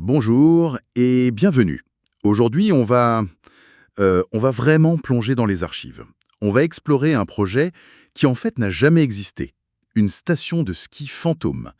Bonjour et bienvenue. Aujourd'hui, on va vraiment plonger dans les archives. On va explorer un projet qui en fait n'a jamais existé. Une station de ski fantôme.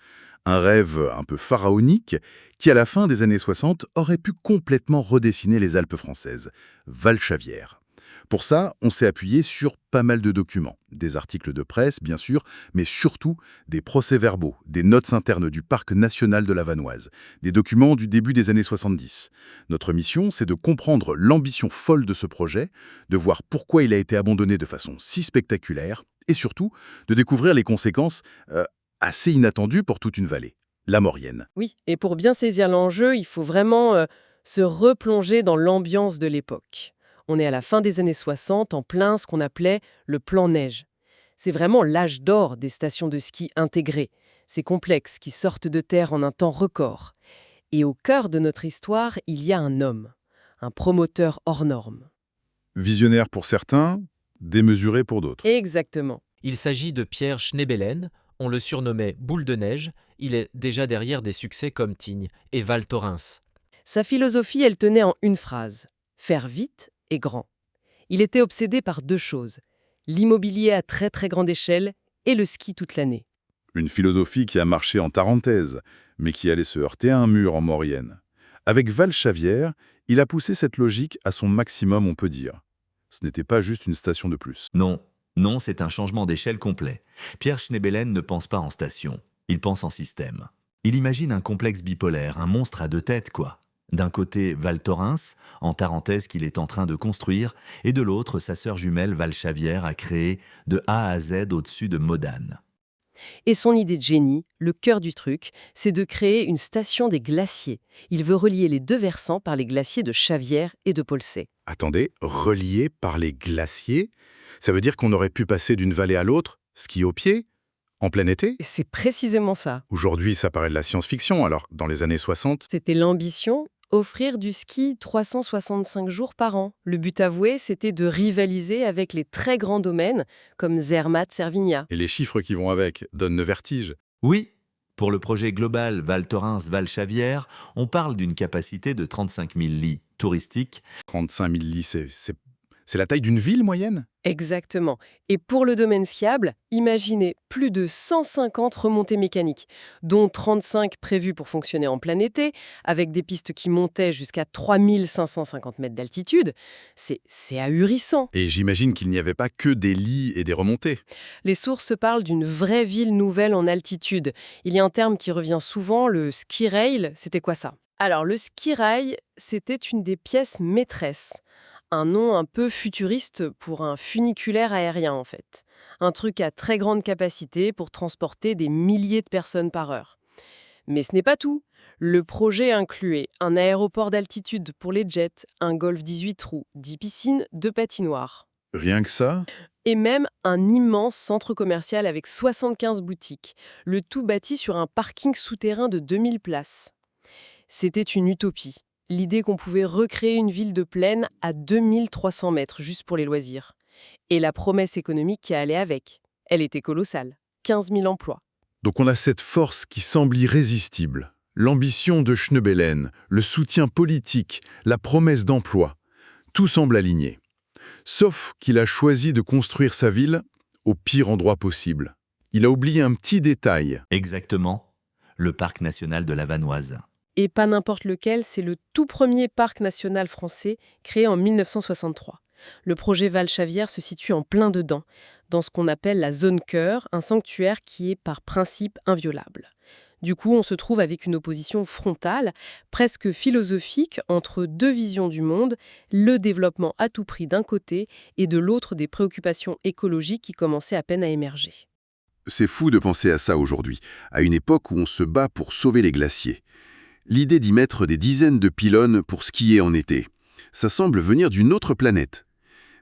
Un rêve un peu pharaonique qui, à la fin des années 60, aurait pu complètement redessiner les Alpes françaises. Valchavière. Pour ça, on s'est appuyé sur pas mal de documents. Des articles de presse, bien sûr, mais surtout des procès-verbaux, des notes internes du parc national de la Vanoise, des documents du début des années 70. Notre mission, c'est de comprendre l'ambition folle de ce projet, de voir pourquoi il a été abandonné de façon si spectaculaire, et surtout, de découvrir les conséquences assez inattendues pour toute une vallée, la Maurienne. Oui, et pour bien saisir l'enjeu, il faut vraiment se replonger dans l'ambiance de l'époque. On est à la fin des années 60, en plein ce qu'on appelait le plan neige. C'est vraiment l'âge d'or des stations de ski intégrées, ces complexes qui sortent de terre en un temps record. Et au cœur de notre histoire, il y a un homme, un promoteur hors norme. Visionnaire pour certains, démesuré pour d'autres. Exactement. Il s'agit de Pierre Schneebelen, on le surnommait Boule de neige, il est déjà derrière des succès comme Tignes et Val Thorens. Sa philosophie, elle tenait en une phrase: faire vite et grand. Il était obsédé par deux choses: l'immobilier à très très grande échelle et le ski toute l'année. Une philosophie qui a marché en Tarentaise, mais qui allait se heurter à un mur en Maurienne. Avec Valchavière, il a poussé cette logique à son maximum, on peut dire. Ce n'était pas juste une station de plus. Non, non, c'est un changement d'échelle complet. Pierre Schneebelen ne pense pas en station, il pense en système. Il imagine un complexe bipolaire, un monstre à deux têtes, quoi. D'un côté, Val Thorens, en Tarentaise qu'il est en train de construire, et de l'autre, sa sœur jumelle Valchavière a créé de A à Z au-dessus de Modane. Et son idée de génie, le cœur du truc, c'est de créer une station des glaciers. Il veut relier les deux versants par les glaciers de Chavière et de Polsey. Attendez, relié par les glaciers? Ça veut dire qu'on aurait pu passer d'une vallée à l'autre, ski au pied, en plein été? Et c'est précisément ça. Aujourd'hui, ça paraît de la science-fiction, alors dans les années 60, C'était l'ambition: offrir du ski 365 jours par an. Le but avoué, c'était de rivaliser avec les très grands domaines comme Zermatt-Servigna. et les chiffres qui vont avec donnent le vertige. Oui, pour le projet global Val Thorens-Valchavière, on parle d'une capacité de 35 000 lits touristiques. 35 000 lits, c'est la taille d'une ville moyenne? Exactement. Et pour le domaine skiable, imaginez plus de 150 remontées mécaniques, dont 35 prévues pour fonctionner en plein été, avec des pistes qui montaient jusqu'à 3550 mètres d'altitude. C'est ahurissant. Et j'imagine qu'il n'y avait pas que des lits et des remontées. Les sources parlent d'une vraie ville nouvelle en altitude. Il y a un terme qui revient souvent, le ski rail. C'était quoi ça? Alors, le ski rail, c'était une des pièces maîtresses. Un nom un peu futuriste pour un funiculaire aérien, en fait. Un truc à très grande capacité pour transporter des milliers de personnes par heure. Mais ce n'est pas tout. Le projet incluait un aéroport d'altitude pour les jets, un Golf 18 trous, 10 piscines, 2 patinoires. Rien que ça? Et même un immense centre commercial avec 75 boutiques, le tout bâti sur un parking souterrain de 2000 places. C'était une utopie. L'idée qu'on pouvait recréer une ville de plaine à 2300 mètres juste pour les loisirs. Et la promesse économique qui allait avec. Elle était colossale. 15 000 emplois. Donc on a cette force qui semble irrésistible. L'ambition de Schneebelen, le soutien politique, la promesse d'emploi. Tout semble aligné. Sauf qu'il a choisi de construire sa ville au pire endroit possible. Il a oublié un petit détail. Exactement, le parc national de la Vanoise. Et pas n'importe lequel, c'est le tout premier parc national français créé en 1963. Le projet Valchavière se situe en plein dedans, dans ce qu'on appelle la zone cœur, un sanctuaire qui est par principe inviolable. Du coup, on se trouve avec une opposition frontale, presque philosophique, entre deux visions du monde, le développement à tout prix d'un côté et de l'autre des préoccupations écologiques qui commençaient à peine à émerger. C'est fou de penser à ça aujourd'hui, à une époque où on se bat pour sauver les glaciers. L'idée d'y mettre des dizaines de pylônes pour skier en été, ça semble venir d'une autre planète.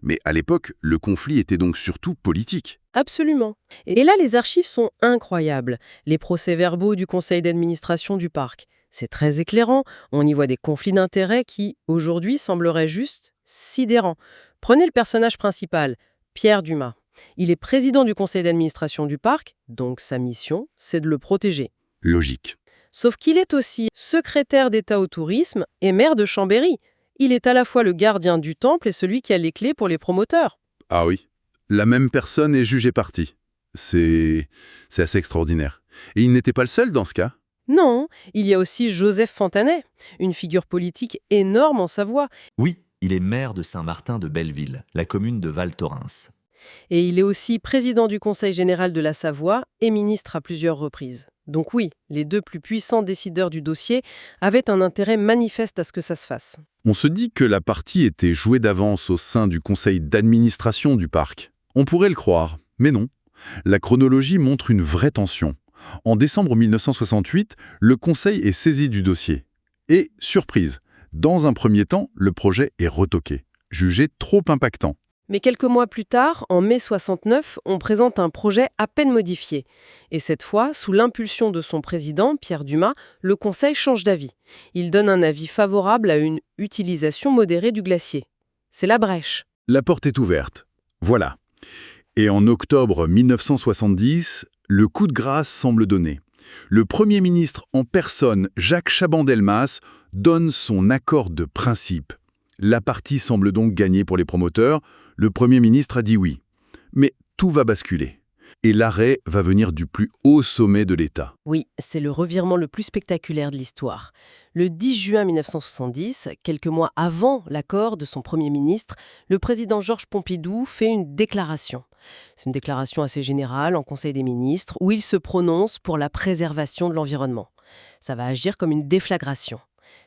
Mais à l'époque, le conflit était donc surtout politique. Absolument. Et là, les archives sont incroyables. Les procès-verbaux du conseil d'administration du parc. C'est très éclairant. On y voit des conflits d'intérêts qui, aujourd'hui, sembleraient juste sidérants. Prenez le personnage principal, Pierre Dumas. Il est président du conseil d'administration du parc, donc sa mission, c'est de le protéger. Logique. Sauf qu'il est aussi secrétaire d'État au tourisme et maire de Chambéry. Il est à la fois le gardien du temple et celui qui a les clés pour les promoteurs. Ah oui, la même personne est jugée partie. C'est assez extraordinaire. Et il n'était pas le seul dans ce cas? Non, il y a aussi Joseph Fontanet, une figure politique énorme en Savoie. Oui, il est maire de Saint-Martin de Belleville, la commune de Val Thorens. Et il est aussi président du Conseil général de la Savoie et ministre à plusieurs reprises. Donc oui, les deux plus puissants décideurs du dossier avaient un intérêt manifeste à ce que ça se fasse. On se dit que la partie était jouée d'avance au sein du conseil d'administration du parc. On pourrait le croire, mais non. La chronologie montre une vraie tension. En décembre 1968, le conseil est saisi du dossier. Et, surprise, dans un premier temps, le projet est retoqué, jugé trop impactant. Mais quelques mois plus tard, en mai 69, on présente un projet à peine modifié. Et cette fois, sous l'impulsion de son président, Pierre Dumas, le Conseil change d'avis. Il donne un avis favorable à une utilisation modérée du glacier. C'est la brèche. La porte est ouverte. Voilà. Et en octobre 1970, le coup de grâce semble donné. Le Premier ministre en personne, Jacques Chaban-Delmas, donne son accord de principe. La partie semble donc gagner pour les promoteurs. Le Premier ministre a dit oui. Mais tout va basculer. Et l'arrêt va venir du plus haut sommet de l'État. Oui, c'est le revirement le plus spectaculaire de l'histoire. Le 10 juin 1970, quelques mois avant l'accord de son Premier ministre, le président Georges Pompidou fait une déclaration. C'est une déclaration assez générale en Conseil des ministres où il se prononce pour la préservation de l'environnement. Ça va agir comme une déflagration.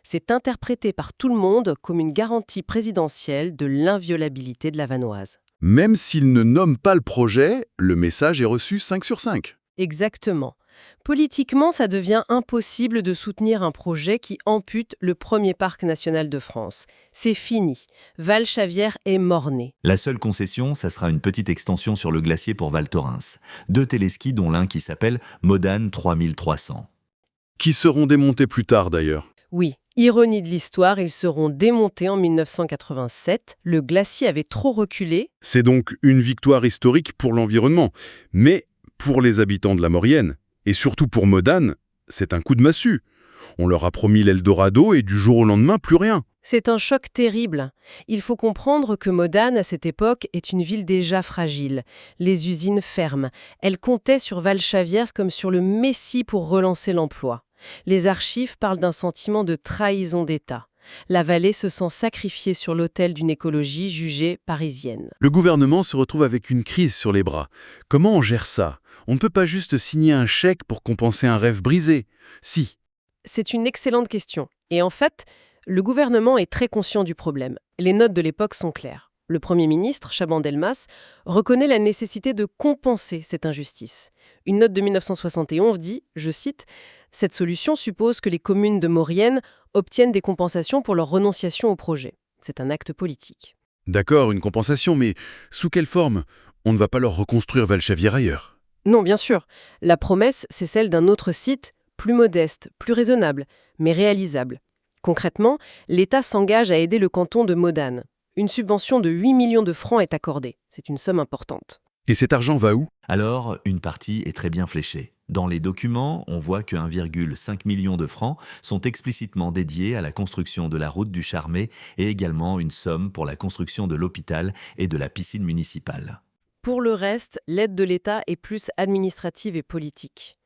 C'est interprété par tout le monde comme une garantie présidentielle de l'inviolabilité de la Vanoise. Même s'il ne nomme pas le projet, le message est reçu 5 sur 5. Exactement. Politiquement, ça devient impossible de soutenir un projet qui ampute le premier parc national de France. C'est fini. Valchavière est mort-né. La seule concession, ça sera une petite extension sur le glacier pour Val Thorens. 2 téléskis dont l'un qui s'appelle Modane 3300. Qui seront démontés plus tard d'ailleurs. Oui, ironie de l'histoire, ils seront démontés en 1987. Le glacier avait trop reculé. C'est donc une victoire historique pour l'environnement. Mais pour les habitants de la Maurienne, et surtout pour Modane, c'est un coup de massue. On leur a promis l'Eldorado et du jour au lendemain, plus rien. C'est un choc terrible. Il faut comprendre que Modane, à cette époque, est une ville déjà fragile. Les usines ferment. Elle comptait sur Valchavière comme sur le messie pour relancer l'emploi. Les archives parlent d'un sentiment de trahison d'État. La vallée se sent sacrifiée sur l'autel d'une écologie jugée parisienne. Le gouvernement se retrouve avec une crise sur les bras. Comment on gère ça? On ne peut pas juste signer un chèque pour compenser un rêve brisé. Si. C'est une excellente question. Et en fait, le gouvernement est très conscient du problème. Les notes de l'époque sont claires. Le Premier ministre, Chaban-Delmas, reconnaît la nécessité de compenser cette injustice. Une note de 1971 dit, je cite, « Cette solution suppose que les communes de Maurienne obtiennent des compensations pour leur renonciation au projet. C'est un acte politique. » D'accord, une compensation, mais sous quelle forme? On ne va pas leur reconstruire Valchavière ailleurs. Non, bien sûr. La promesse, c'est celle d'un autre site, plus modeste, plus raisonnable, mais réalisable. Concrètement, l'État s'engage à aider le canton de Modane. Une subvention de 8 millions de francs est accordée. C'est une somme importante. Et cet argent va où? Alors, une partie est très bien fléchée. Dans les documents, on voit que 1,5 million de francs sont explicitement dédiés à la construction de la route du Charmé et également une somme pour la construction de l'hôpital et de la piscine municipale. Pour le reste, l'aide de l'État est plus administrative et politique.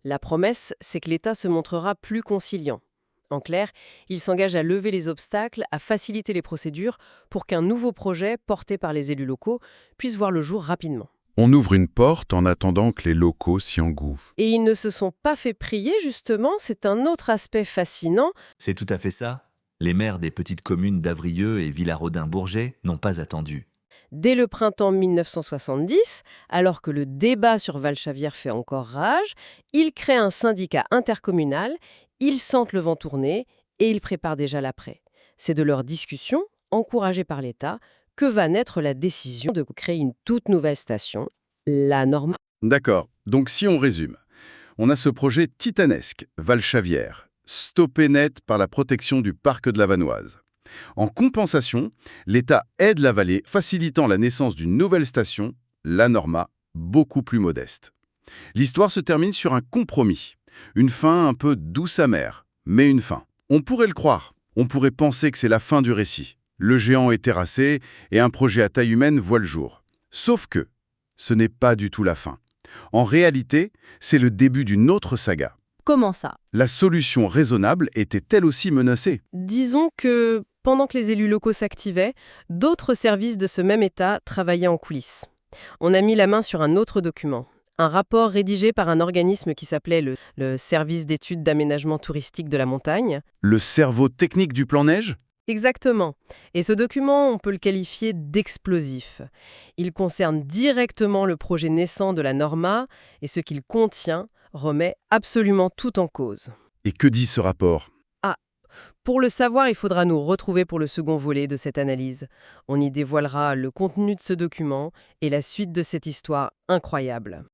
La promesse, c'est que l'État se montrera plus conciliant. En clair, il s'engage à lever les obstacles, à faciliter les procédures pour qu'un nouveau projet, porté par les élus locaux, puisse voir le jour rapidement. On ouvre une porte en attendant que les locaux s'y engouffrent. Et ils ne se sont pas fait prier, justement, c'est un autre aspect fascinant. C'est tout à fait ça. Les maires des petites communes d'Avrieux et Villarodin-Bourget n'ont pas attendu. Dès le printemps 1970, alors que le débat sur Valchavière fait encore rage, ils créent un syndicat intercommunal, ils sentent le vent tourner et ils préparent déjà l'après. C'est de leur discussion, encouragée par l'État, que va naître la décision de créer une toute nouvelle station, la Norma. D'accord, donc si on résume, on a ce projet titanesque, Valchavière, stoppé net par la protection du parc de la Vanoise. En compensation, l'État aide la vallée, facilitant la naissance d'une nouvelle station, la Norma, beaucoup plus modeste. L'histoire se termine sur un compromis. Une fin un peu douce amère, mais une fin. On pourrait le croire. On pourrait penser que c'est la fin du récit. Le géant est terrassé et un projet à taille humaine voit le jour. Sauf que ce n'est pas du tout la fin. En réalité, c'est le début d'une autre saga. Comment ça? La solution raisonnable était elle aussi menacée. Disons que, pendant que les élus locaux s'activaient, d'autres services de ce même État travaillaient en coulisses. On a mis la main sur un autre document. Un rapport rédigé par un organisme qui s'appelait le Service d'études d'aménagement touristique de la montagne. Le cerveau technique du plan neige? Exactement. Et ce document, on peut le qualifier d'explosif. Il concerne directement le projet naissant de la Norma et ce qu'il contient remet absolument tout en cause. Et que dit ce rapport? Pour le savoir, il faudra nous retrouver pour le second volet de cette analyse. On y dévoilera le contenu de ce document et la suite de cette histoire incroyable.